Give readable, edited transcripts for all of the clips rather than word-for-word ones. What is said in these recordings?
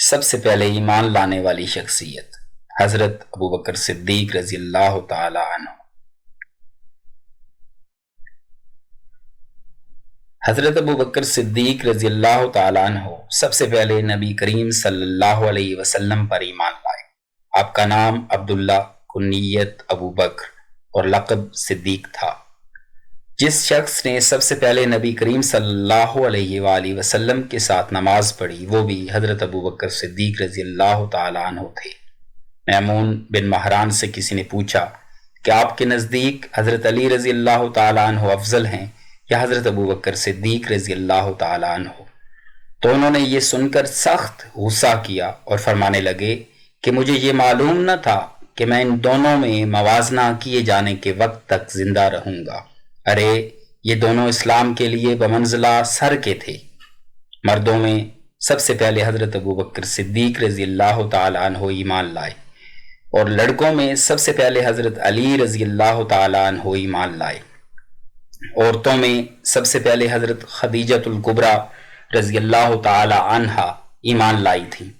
سب سے پہلے ایمان لانے والی شخصیت حضرت ابوبکر صدیق رضی اللہ تعالی عنہ۔ حضرت ابوبکر صدیق رضی اللہ تعالی عنہ سب سے پہلے نبی کریم صلی اللہ علیہ وسلم پر ایمان لائے۔ آپ کا نام عبداللہ، کنیت ابوبکر اور لقب صدیق تھا۔ جس شخص نے سب سے پہلے نبی کریم صلی اللہ علیہ وآلہ وسلم کے ساتھ نماز پڑھی وہ بھی حضرت ابوبکر صدیق رضی اللہ تعالی عنہ تھے۔ میمون بن مہران سے کسی نے پوچھا کہ آپ کے نزدیک حضرت علی رضی اللہ تعالی عنہ افضل ہیں یا حضرت ابوبکر صدیق رضی اللہ تعالی عنہ؟ تو انہوں نے یہ سن کر سخت غصہ کیا اور فرمانے لگے کہ مجھے یہ معلوم نہ تھا کہ میں ان دونوں میں موازنہ کیے جانے کے وقت تک زندہ رہوں گا۔ ارے یہ دونوں اسلام کے لیے بمنزلہ سر کے تھے۔ مردوں میں سب سے پہلے حضرت ابوبکر صدیق رضی اللہ تعالی عنہ ایمان لائے اور لڑکوں میں سب سے پہلے حضرت علی رضی اللہ تعالی عنہ ایمان لائے۔ عورتوں میں سب سے پہلے حضرت خدیجۃ الکبریٰ رضی اللہ تعالی عنہا ایمان لائی تھی۔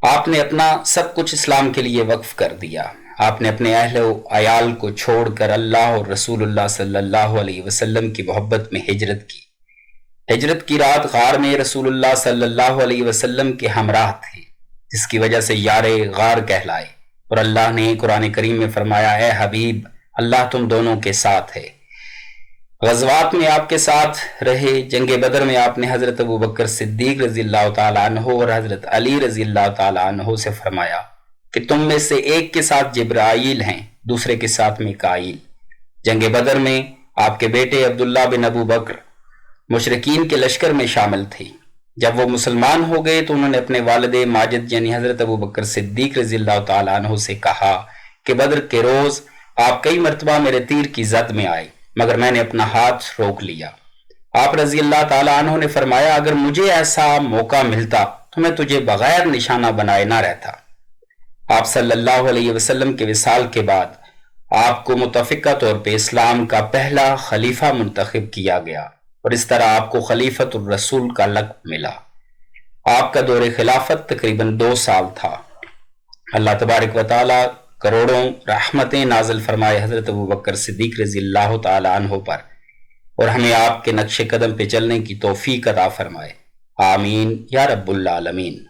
آپ نے اپنا سب کچھ اسلام کے لیے وقف کر دیا۔ آپ نے اپنے اہل و عیال کو چھوڑ کر اللہ اور رسول اللہ صلی اللہ علیہ وسلم کی محبت میں ہجرت کی۔ ہجرت کی رات غار میں رسول اللہ صلی اللہ علیہ وسلم کے ہمراہ تھے، جس کی وجہ سے یار غار کہلائے، اور اللہ نے قرآن کریم میں فرمایا اے حبیب اللہ تم دونوں کے ساتھ ہے۔ غزوات میں آپ کے ساتھ رہے۔ جنگ بدر میں آپ نے حضرت ابوبکر صدیق رضی اللہ تعالیٰ عنہ اور حضرت علی رضی اللہ تعالیٰ عنہ سے فرمایا کہ تم میں سے ایک کے ساتھ جبرائیل ہیں، دوسرے کے ساتھ میکائیل۔ جنگ بدر میں آپ کے بیٹے عبداللہ بن ابو بکر مشرکین کے لشکر میں شامل تھے۔ جب وہ مسلمان ہو گئے تو انہوں نے اپنے والد ماجد یعنی حضرت ابوبکر صدیق رضی اللہ تعالیٰ عنہ سے کہا کہ بدر کے روز آپ کئی مرتبہ میرے تیر کی زد میں آئے مگر میں نے اپنا ہاتھ روک لیا۔ آپ رضی اللہ تعالیٰ عنہ نے فرمایا اگر مجھے ایسا موقع ملتا تو میں تجھے بغیر نشانہ بنائے نہ رہتا۔ آپ صلی اللہ علیہ وسلم کے وصال کے بعد آپ کو متفقہ طور پہ اسلام کا پہلا خلیفہ منتخب کیا گیا اور اس طرح آپ کو خلیفۃ الرسول کا لقب ملا۔ آپ کا دور خلافت تقریباً 2 سال تھا۔ اللہ تبارک و تعالیٰ کروڑوں رحمتیں نازل فرمائے حضرت ابوبکر صدیق رضی اللہ تعالی عنہ پر اور ہمیں آپ کے نقش قدم پہ چلنے کی توفیق عطا فرمائے۔ آمین یا رب العالمین۔